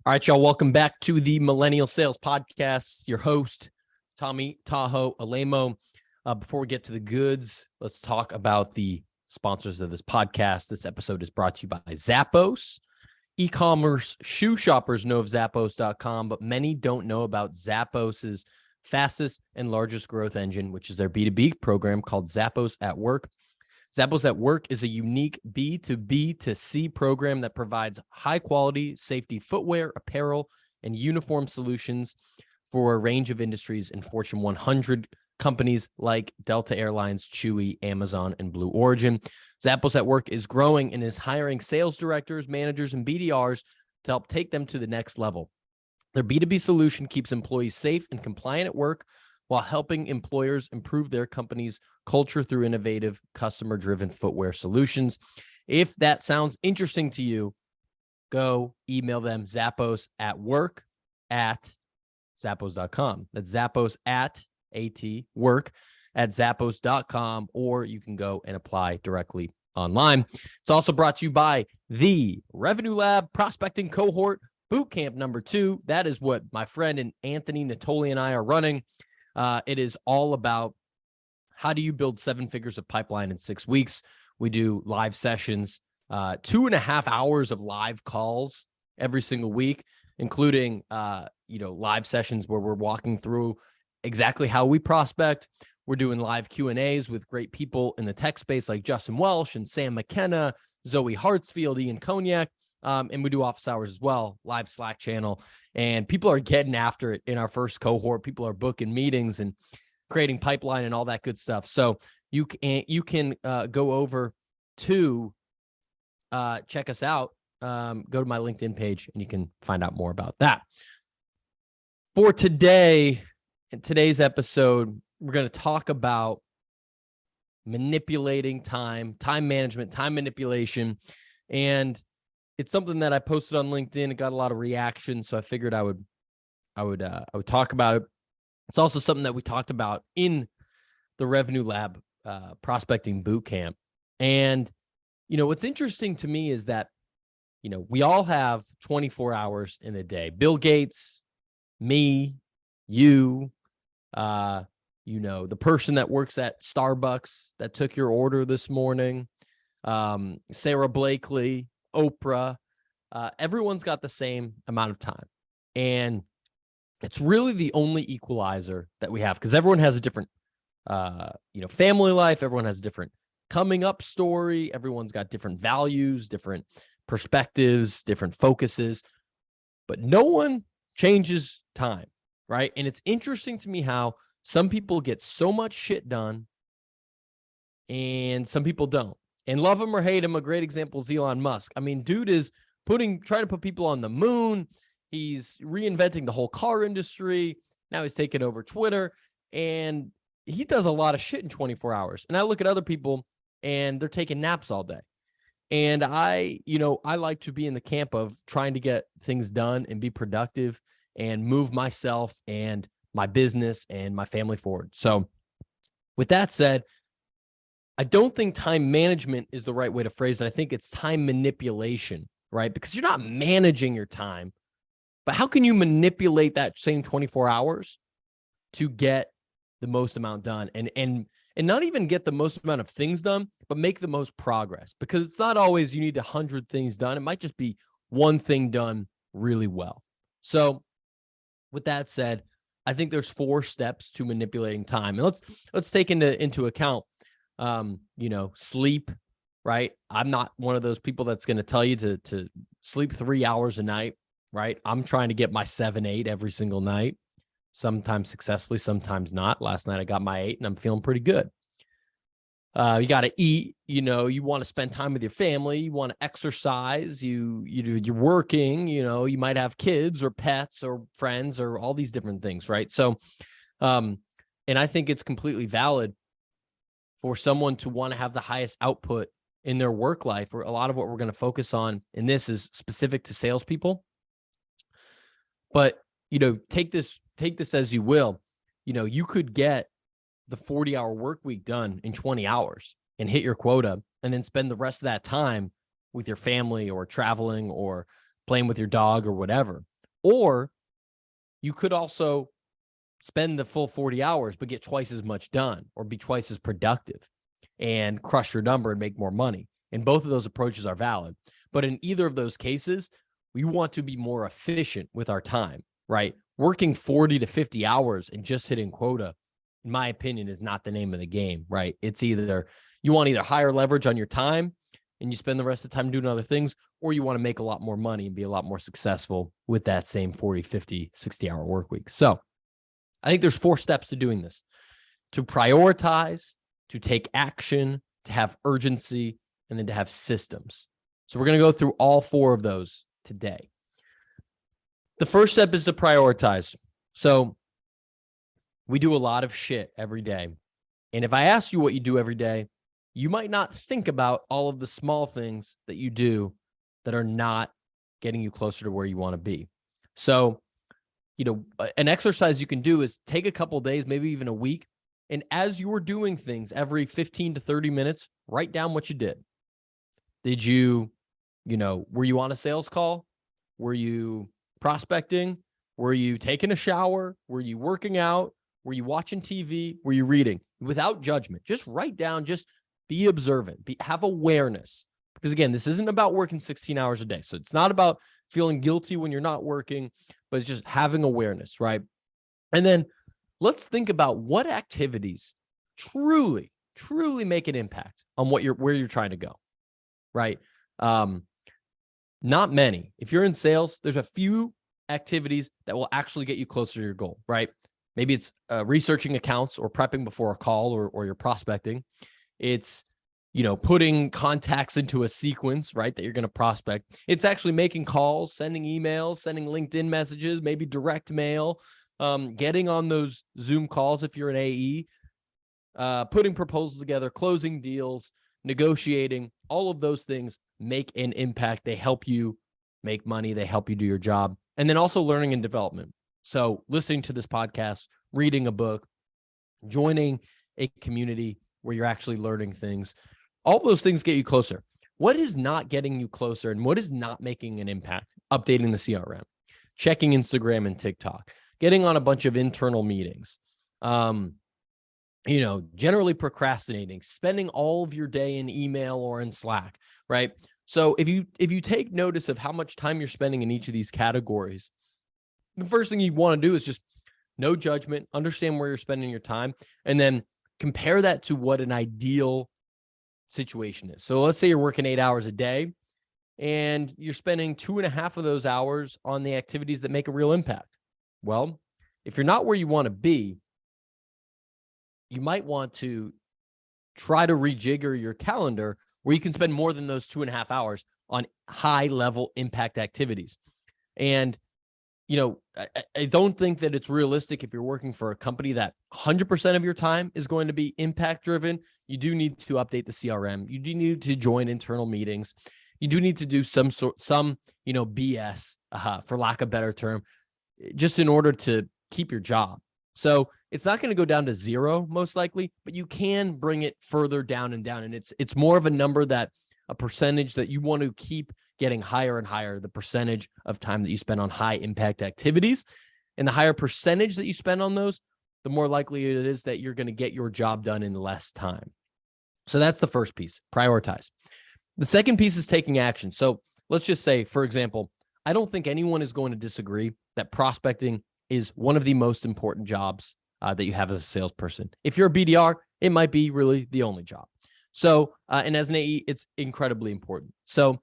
All right, y'all. Welcome back to the Millennial Sales Podcast. Your host, Tommy Tahoe Alemo. Before we get to the goods, let's talk about the sponsors of this podcast. This episode is brought to you by Zappos. E-commerce shoe shoppers know of Zappos.com, but many don't know about Zappos's fastest and largest growth engine, which is their B2B program called Zappos at Work. Zappos at Work is a unique B2B2C program that provides high-quality safety footwear, apparel, and uniform solutions for a range of industries in Fortune 100 companies like Delta Airlines, Chewy, Amazon, and Blue Origin. Zappos at Work is growing and is hiring sales directors, managers, and BDRs to help take them to the next level. Their B2B solution keeps employees safe and compliant at work while helping employers improve their company's culture through innovative, customer-driven footwear solutions. If that sounds interesting to you, go email them Zappos at work at Zappos.com. That's Zappos at work at Zappos.com, or you can go and apply directly online. It's also brought to you by the Revenue Lab Prospecting Cohort Bootcamp number 2. That is what my friend and Anthony Natoli and I are running. It is all about how do you build 7 figures of pipeline in 6 weeks. We do live sessions, 2.5 hours of live calls every single week, including, live sessions where we're walking through exactly how we prospect. We're doing live Q&As with great people in the tech space like Justin Welsh and Sam McKenna, Zoe Hartsfield, Ian Cognac. And we do office hours as well, live Slack channel. And people are getting after it in our first cohort. People are booking meetings and creating pipeline and all that good stuff. So you can go over to check us out. Go to my LinkedIn page and you can find out more about that. For today, in today's episode, we're going to talk about manipulating time management, time manipulation. And it's something that I posted on LinkedIn. It got a lot of reaction, so I figured I would talk about it. It's also something that we talked about in the Revenue Lab prospecting bootcamp. And what's interesting to me is that we all have 24 hours in a day. Bill Gates, me, you, the person that works at Starbucks that took your order this morning, Sarah Blakely, Oprah, everyone's got the same amount of time. And it's really the only equalizer that we have because everyone has a different, family life. Everyone has a different coming up story. Everyone's got different values, different perspectives, different focuses, but no one changes time, right? And it's interesting to me how some people get so much shit done and some people don't. And love him or hate him, a great example is Elon Musk. I mean, dude is trying to put people on the moon. He's reinventing the whole car industry. Now he's taking over Twitter, and he does a lot of shit in 24 hours. And I look at other people, and they're taking naps all day. And I like to be in the camp of trying to get things done and be productive and move myself and my business and my family forward. So with that said, I don't think time management is the right way to phrase it. I think it's time manipulation, right? Because you're not managing your time, but how can you manipulate that same 24 hours to get the most amount done and not even get the most amount of things done, but make the most progress? Because it's not always you need 100 things done. It might just be one thing done really well. So with that said, I think there's 4 steps to manipulating time. And let's take into account sleep, right? I'm not one of those people that's going to tell you to sleep 3 hours a night, right? I'm trying to get my 7, 8 every single night, sometimes successfully, sometimes not. Last night I got my 8 and I'm feeling pretty good. You got to eat, you want to spend time with your family, you want to exercise, you're working, you might have kids or pets or friends or all these different things, right? So, and I think it's completely valid for someone to want to have the highest output in their work life. Or a lot of what we're going to focus on in this is specific to salespeople. But, take this as you will. You could get the 40-hour work week done in 20 hours and hit your quota, and then spend the rest of that time with your family or traveling or playing with your dog or whatever. Or you could also spend the full 40 hours, but get twice as much done or be twice as productive and crush your number and make more money. And both of those approaches are valid. But in either of those cases, we want to be more efficient with our time, right? Working 40 to 50 hours and just hitting quota, in my opinion, is not the name of the game, right? It's either you want either higher leverage on your time and you spend the rest of the time doing other things, or you want to make a lot more money and be a lot more successful with that same 40, 50, 60-hour work week. So I think there's 4 steps to doing this: to prioritize, to take action, to have urgency, and then to have systems. So we're going to go through all 4 of those today. The first step is to prioritize. So we do a lot of shit every day. And if I ask you what you do every day, you might not think about all of the small things that you do that are not getting you closer to where you want to be. So, an exercise you can do is take a couple of days, maybe even a week, and as you were doing things every 15 to 30 minutes, write down what you did. Did you, were you on a sales call? Were you prospecting? Were you taking a shower? Were you working out? Were you watching TV? Were you reading? Without judgment, just write down, just be observant, have awareness. Because again, this isn't about working 16 hours a day. So it's not about feeling guilty when you're not working, but it's just having awareness, right? And then let's think about what activities truly make an impact on where you're trying to go, right? Not many. If you're in sales, there's a few activities that will actually get you closer to your goal, right? Maybe it's researching accounts or prepping before a call or you're prospecting. It's, putting contacts into a sequence, right, that you're going to prospect. It's actually making calls, sending emails, sending LinkedIn messages, maybe direct mail, getting on those Zoom calls if you're an AE, putting proposals together, closing deals, negotiating. All of those things make an impact. They help you make money. They help you do your job. And then also learning and development. So listening to this podcast, reading a book, joining a community where you're actually learning things. All those things get you closer. What is not getting you closer and what is not making an impact? Updating the CRM, checking Instagram and TikTok, getting on a bunch of internal meetings, generally procrastinating, spending all of your day in email or in Slack, right? So if you take notice of how much time you're spending in each of these categories, the first thing you want to do is just no judgment, understand where you're spending your time, and then compare that to what an ideal situation is. So let's say you're working 8 hours a day and you're spending 2.5 of those hours on the activities that make a real impact. Well, if you're not where you want to be, you might want to try to rejigger your calendar where you can spend more than those 2.5 hours on high level impact activities. And I don't think that it's realistic if you're working for a company that 100% of your time is going to be impact driven. You do need to update the CRM. You do need to join internal meetings. You do need to do some BS, for lack of a better term, just in order to keep your job. So it's not going to go down to 0 most likely, but you can bring it further down and down. And it's more of a number, that a percentage that you want to keep getting higher and higher, the percentage of time that you spend on high impact activities. And the higher percentage that you spend on those, the more likely it is that you're going to get your job done in less time. So that's the first piece, prioritize. The second piece is taking action. So let's just say, for example, I don't think anyone is going to disagree that prospecting is one of the most important jobs that you have as a salesperson. If you're a BDR, it might be really the only job. So, and as an AE, it's incredibly important. So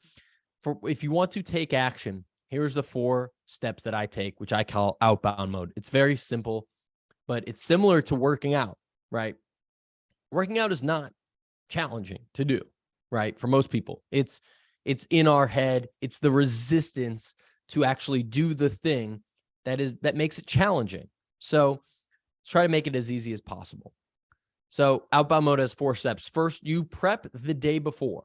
if you want to take action, here's the 4 steps that I take, which I call outbound mode. It's very simple, but it's similar to working out, right? Working out is not challenging to do, right? For most people, it's in our head. It's the resistance to actually do the thing that makes it challenging. So let's try to make it as easy as possible. So outbound mode has 4 steps. First, you prep the day before.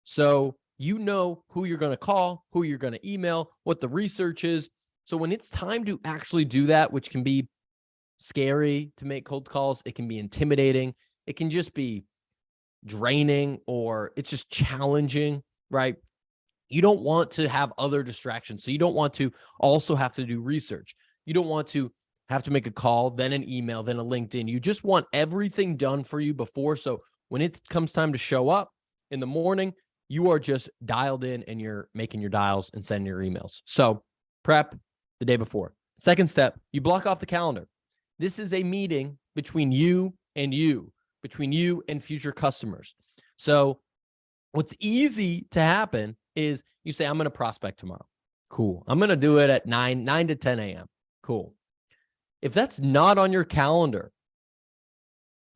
So you know who you're going to call, who you're going to email, what the research is. So when it's time to actually do that, which can be scary to make cold calls, it can be intimidating, it can just be draining, or it's just challenging, right? You don't want to have other distractions. So you don't want to also have to do research. You don't want to have to make a call, then an email, then a LinkedIn. You just want everything done for you before. So when it comes time to show up in the morning, you are just dialed in and you're making your dials and sending your emails. So prep the day before. Second step, you block off the calendar. This is a meeting between you, between you and future customers. So what's easy to happen is you say, I'm going to prospect tomorrow. Cool. I'm going to do it at 9 to 10 a.m. Cool. If that's not on your calendar,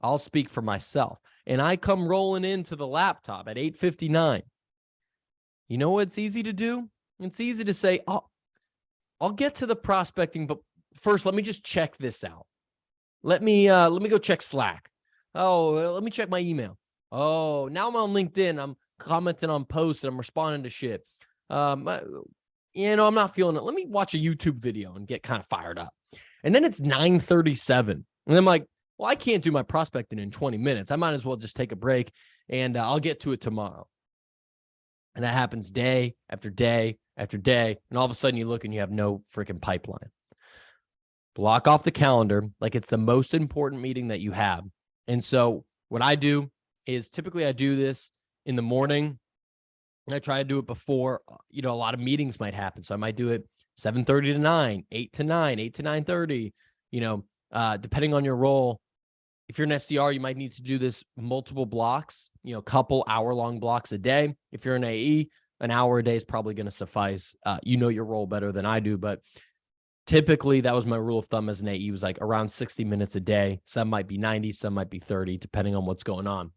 I'll speak for myself. And I come rolling into the laptop at 8:59. You know what's easy to do? It's easy to say, oh, I'll get to the prospecting, but first, let me just check this out. Let me go check Slack. Oh, let me check my email. Oh, now I'm on LinkedIn. I'm commenting on posts and I'm responding to shit. I'm not feeling it. Let me watch a YouTube video and get kind of fired up. And then it's 9:37. And I'm like, well, I can't do my prospecting in 20 minutes. I might as well just take a break and I'll get to it tomorrow. And that happens day after day after day. And all of a sudden you look and you have no freaking pipeline. Block off the calendar like it's the most important meeting that you have. And so what I do is typically I do this in the morning. And I try to do it before, a lot of meetings might happen. So I might do it 7:30 to 9, 8 to 9, 8 to 9:30, depending on your role. If you're an SDR, you might need to do this multiple blocks, couple hour-long blocks a day. If you're an AE, an hour a day is probably going to suffice. You know your role better than I do, but typically that was my rule of thumb as an AE, was like around 60 minutes a day. Some might be 90, some might be 30, depending on what's going on.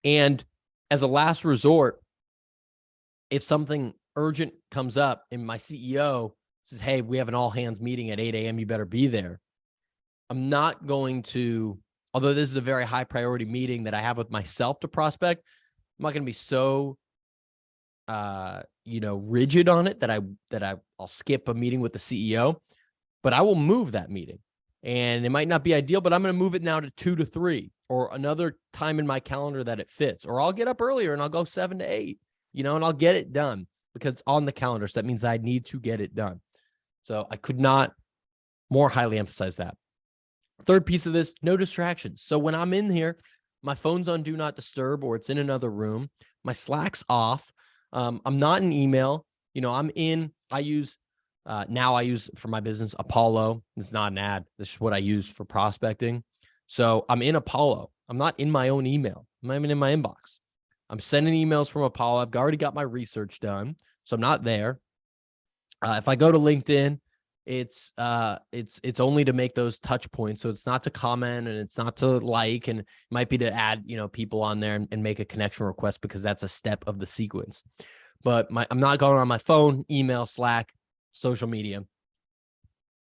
And as a last resort, if something urgent comes up and my CEO says, hey, we have an all-hands meeting at 8 a.m., you better be there. I'm not going to, although this is a very high priority meeting that I have with myself to prospect, I'm not going to be so, rigid on it that I'll skip a meeting with the CEO, but I will move that meeting. And it might not be ideal, but I'm going to move it now to 2 to 3 or another time in my calendar that it fits. Or I'll get up earlier and I'll go 7 to 8, and I'll get it done because it's on the calendar. So that means I need to get it done. So I could not more highly emphasize that. Third piece of this, no distractions. So when I'm in here, my phone's on do not disturb or it's in another room. My Slack's off. I'm not in email. I use for my business Apollo. It's not an ad. This is what I use for prospecting. So I'm in Apollo. I'm not in my own email. I'm not even in my inbox. I'm sending emails from Apollo. I've already got my research done, so I'm not there. If I go to LinkedIn, it's only to make those touch points. So it's not to comment and it's not to like, and it might be to add, people on there and make a connection request because that's a step of the sequence. But I'm not going on my phone, email, Slack, social media.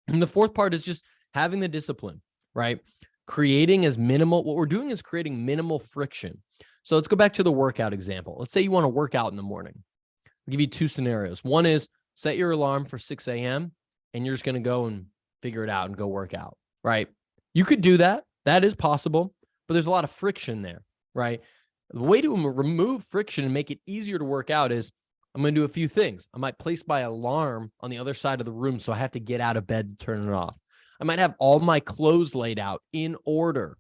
And the fourth part is just having the discipline, right? What we're doing is creating minimal friction. So let's go back to the workout example. Let's say you want to work out in the morning. I'll give you two scenarios. One is set your alarm for 6 a.m. and you're just going to go and figure it out and go work out, right? You could do that. That is possible, but there's a lot of friction there, right? The way to remove friction and make it easier to work out is I'm going to do a few things. I might place my alarm on the other side of the room, so I have to get out of bed to turn it off. I might have all my clothes laid out in order,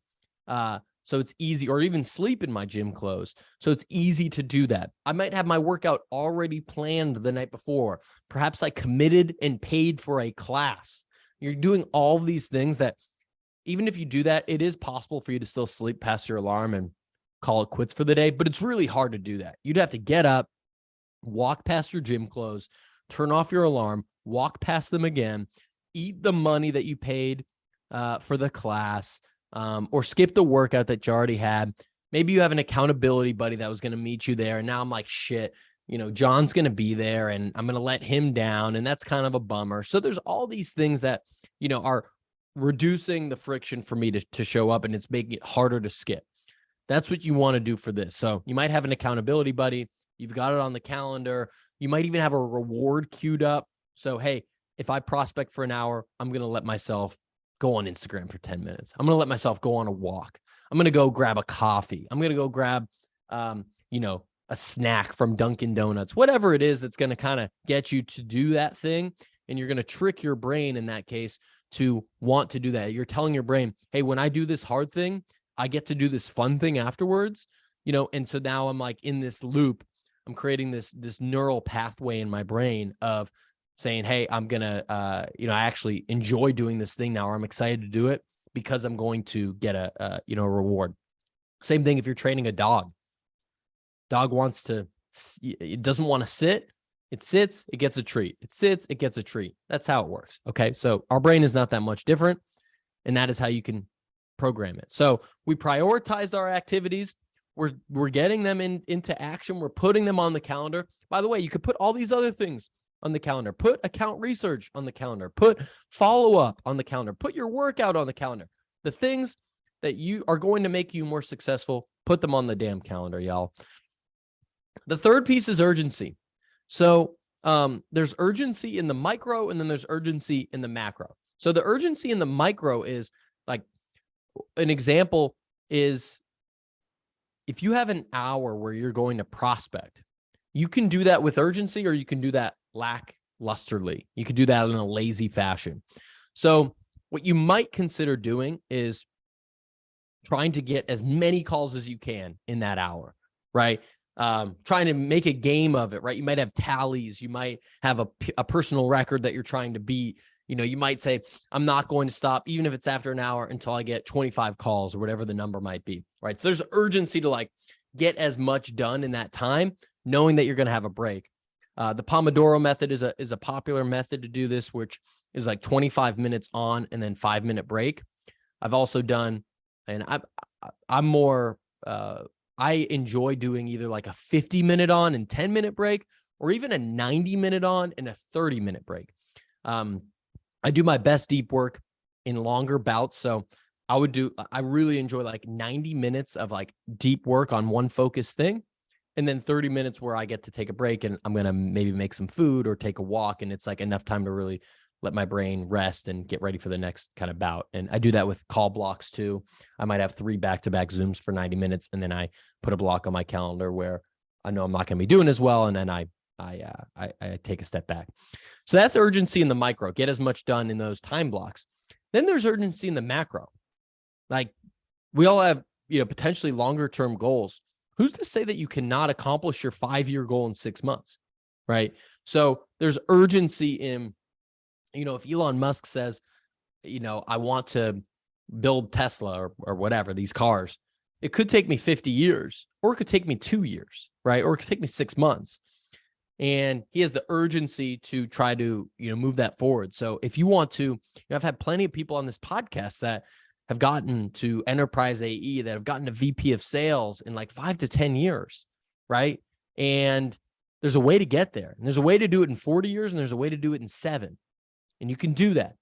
so it's easy, or even sleep in my gym clothes, so it's easy to do that. I might have my workout already planned the night before. Perhaps I committed and paid for a class. You're doing all of these things that, even if you do that, it is possible for you to still sleep past your alarm and call it quits for the day, but it's really hard to do that. You'd have to get up, walk past your gym clothes, turn off your alarm, walk past them again, eat the money that you paid for the class, or skip the workout that you already had. Maybe you have an accountability buddy that was going to meet you there. And now I'm like, shit, John's going to be there and I'm going to let him down. And that's kind of a bummer. So there's all these things that, are reducing the friction for me to show up, and it's making it harder to skip. That's what you want to do for this. So you might have an accountability buddy. You've got it on the calendar. You might even have a reward queued up. So, hey, if I prospect for an hour, I'm going to let myself go on Instagram for 10 minutes. I'm going to let myself go on a walk. I'm going to go grab a coffee. I'm going to go grab, a snack from Dunkin' Donuts, whatever it is that's going to kind of get you to do that thing. And you're going to trick your brain in that case to want to do that. You're telling your brain, hey, when I do this hard thing, I get to do this fun thing afterwards, and so now I'm like in this loop. I'm creating this neural pathway in my brain of saying, hey, I'm going to, I actually enjoy doing this thing now, or I'm excited to do it because I'm going to get a reward. Same thing if you're training a dog. Dog it doesn't want to sit. It sits, it gets a treat. It sits, it gets a treat. That's how it works. Okay. So our brain is not that much different. And that is how you can program it. So we prioritized our activities. We're getting them into action. We're putting them on the calendar. By the way, you could put all these other things on the calendar. Put account research on the calendar. Put follow-up on the calendar. Put your workout on the calendar. The things that you are going to make you more successful, put them on the damn calendar, y'all. The third piece is urgency. So there's urgency in the micro, and then there's urgency in the macro. So the urgency in the micro is like, an example is if you have an hour where you're going to prospect, you can do that with urgency, or you can do that lacklusterly. You could do that in a lazy fashion. So what you might consider doing is trying to get as many calls as you can in that hour, right? Trying to make a game of it, right? You might have tallies. You might have a personal record that you're trying to beat. You might say, I'm not going to stop, even if it's after an hour, until I get 25 calls or whatever the number might be, right? So there's urgency to like get as much done in that time, knowing that you're going to have a break. The Pomodoro method is a popular method to do this, which is like 25 minutes on and then 5-minute break. I've also done, and I'm more, I enjoy doing either like a 50-minute on and 10-minute break, or even a 90-minute on and a 30-minute break. I do my best deep work in longer bouts. So I really enjoy like 90 minutes of like deep work on one focused thing, and then 30 minutes where I get to take a break and I'm going to maybe make some food or take a walk. And it's like enough time to really let my brain rest and get ready for the next kind of bout. And I do that with call blocks too. I might have 3 back-to-back Zooms for 90 minutes. And then I put a block on my calendar where I know I'm not going to be doing as well. And then I take a step back. So that's urgency in the micro. Get as much done in those time blocks. Then there's urgency in the macro. Like, we all have, potentially longer term goals. Who's to say that you cannot accomplish your 5-year goal in 6 months, right? So there's urgency in, if Elon Musk says, I want to build Tesla or whatever, these cars, it could take me 50 years, or it could take me 2 years, right? Or it could take me 6 months. And he has the urgency to try to, move that forward. So if you want to, I've had plenty of people on this podcast that have gotten to enterprise AE, that have gotten to VP of sales in like 5 to 10 years, right? And there's a way to get there. And there's a way to do it in 40 years, and there's a way to do it in 7. And you can do that.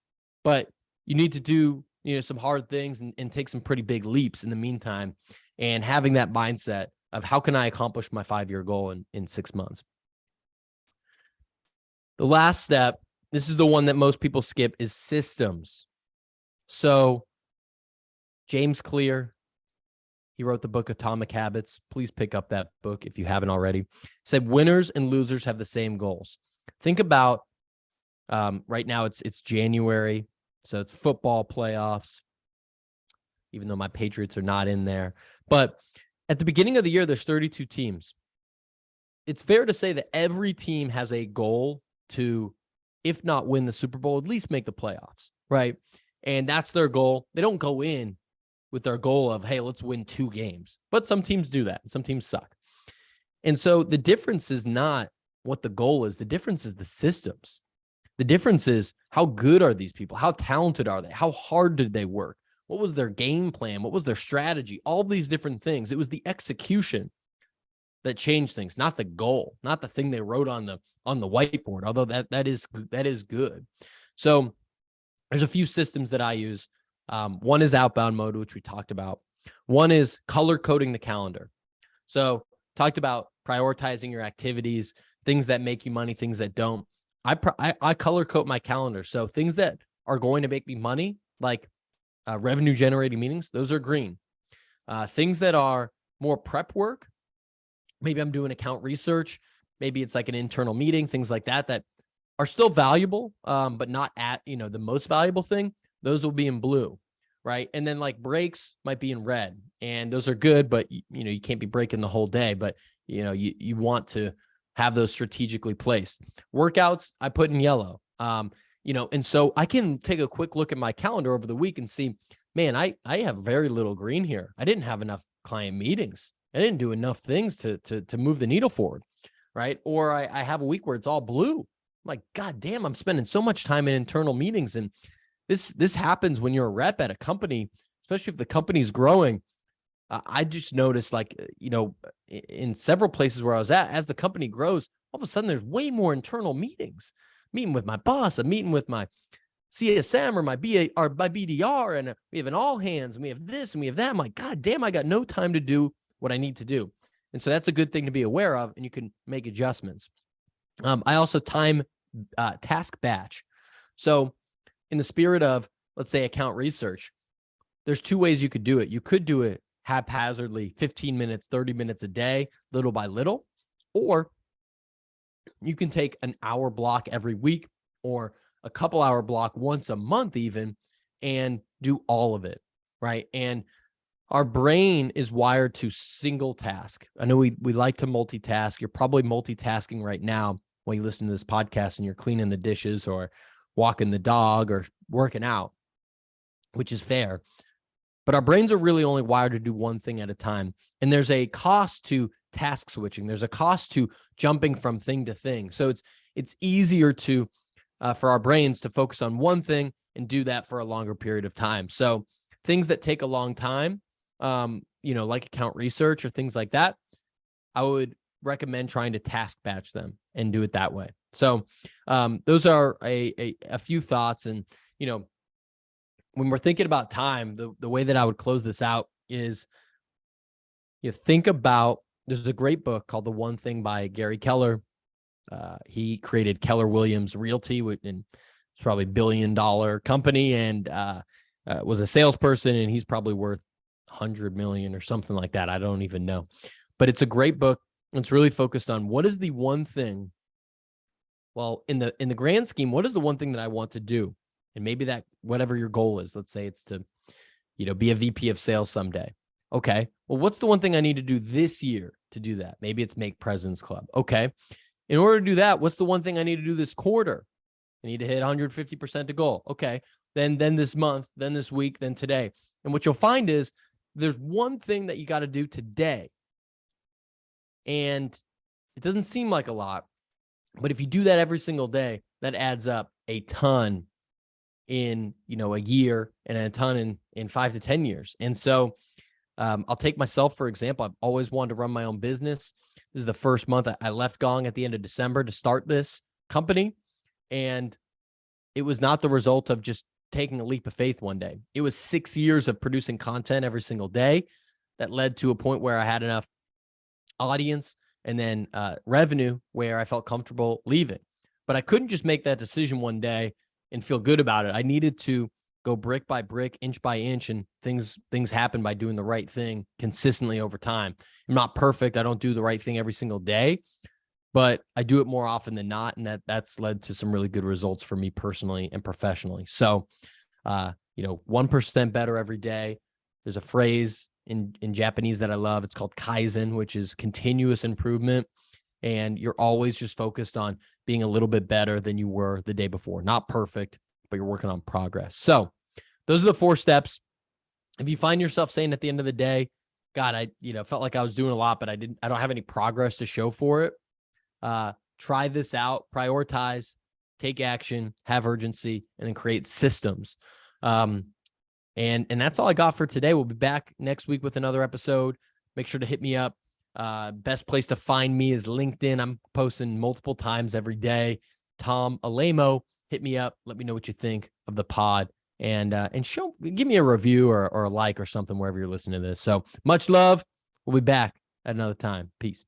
But you need to do, some hard things and take some pretty big leaps in the meantime, and having that mindset of how can I accomplish my 5-year goal in 6 months. The last step, this is the one that most people skip, is systems. So James Clear, he wrote the book Atomic Habits. Please pick up that book if you haven't already. Said winners and losers have the same goals. Think about right now it's January, so it's football playoffs, even though my Patriots are not in there. But at the beginning of the year, there's 32 teams. It's fair to say that every team has a goal to, if not win the Super Bowl, at least make the playoffs, right? And that's their goal. They don't go in with their goal of, hey, let's win 2 games. But some teams do that, and some teams suck. And so the difference is not what the goal is. The difference is the systems. The difference is how good are these people? How talented are they? How hard did they work? What was their game plan? What was their strategy? All these different things. It was the execution that changed things, not the goal, not the thing they wrote on the whiteboard, although that is good. So there's a few systems that I use. One is outbound mode, which we talked about. One is color coding the calendar. So talked about prioritizing your activities, things that make you money, things that don't. I color code my calendar. So things that are going to make me money, like revenue generating meetings, those are green. Things that are more prep work, Maybe I'm doing account research. Maybe it's like an internal meeting, things like that, that are still valuable, but not at, the most valuable thing. Those will be in blue, right? And then like breaks might be in red, and those are good, but you can't be breaking the whole day, but you want to have those strategically placed. Workouts, I put in yellow. And so I can take a quick look at my calendar over the week and see, man, I have very little green here. I didn't have enough client meetings. I didn't do enough things to move the needle forward, right? Or I have a week where it's all blue. I'm like, God damn, I'm spending so much time in internal meetings. And this happens when you're a rep at a company, especially if the company's growing. I just noticed, like, in several places where I was at, as the company grows, all of a sudden there's way more internal meetings. Meeting with my boss, a meeting with my CSM or my BA or my BDR, and we have an all hands, and we have this and we have that. I'm like, God damn, I got no time to do what I need to do. And so that's a good thing to be aware of, and you can make adjustments. I also time task batch. So in the spirit of, let's say, account research, there's two ways you could do it. You could do it haphazardly, 15 minutes, 30 minutes a day, little by little, or you can take an hour block every week or a couple hour block once a month even, and do all of it, right? And our brain is wired to single task. I know we like to multitask. You're probably multitasking right now when you listen to this podcast and you're cleaning the dishes or walking the dog or working out, which is fair. But our brains are really only wired to do one thing at a time. And there's a cost to task switching. There's a cost to jumping from thing to thing. So it's easier to for our brains to focus on one thing and do that for a longer period of time. So things that take a long time, like account research or things like that, I would recommend trying to task batch them and do it that way. So those are a few thoughts. And, when we're thinking about time, the way that I would close this out is you think about, there's a great book called The One Thing by Gary Keller. He created Keller Williams Realty, and it's probably $1 billion company, and was a salesperson, and he's probably worth 100 million or something like that. I don't even know, but it's a great book. It's really focused on what is the one thing. Well, in the grand scheme, what is the one thing that I want to do? And maybe that, whatever your goal is, let's say it's to, be a VP of sales someday. Okay. Well, what's the one thing I need to do this year to do that? Maybe it's make President's Club. Okay. In order to do that, what's the one thing I need to do this quarter? I need to hit 150% to goal. Okay. Then this month, then this week, then today. And what you'll find is there's one thing that you got to do today. And it doesn't seem like a lot, but if you do that every single day, that adds up a ton in, a year, and a ton in 5 to 10 years. And so I'll take myself, for example. I've always wanted to run my own business. This is the first month I left Gong at the end of December to start this company. And it was not the result of just taking a leap of faith one day. It was 6 years of producing content every single day that led to a point where I had enough audience and then revenue where I felt comfortable leaving. But I couldn't just make that decision one day and feel good about it. I needed to go brick by brick, inch by inch, and things happen by doing the right thing consistently over time. I'm not perfect. I don't do the right thing every single day, but I do it more often than not. And that's led to some really good results for me personally and professionally. So, 1% better every day. There's a phrase in Japanese that I love. It's called Kaizen, which is continuous improvement. And you're always just focused on being a little bit better than you were the day before. Not perfect, but you're working on progress. So those are the 4 steps. If you find yourself saying at the end of the day, God, I felt like I was doing a lot, but I don't have any progress to show for it. Try this out, prioritize, take action, have urgency, and then create systems. And that's all I got for today. We'll be back next week with another episode. Make sure to hit me up. Best place to find me is LinkedIn. I'm posting multiple times every day. Tom Alemo, hit me up. Let me know what you think of the pod, and give me a review or a like or something wherever you're listening to this. So much love. We'll be back at another time. Peace.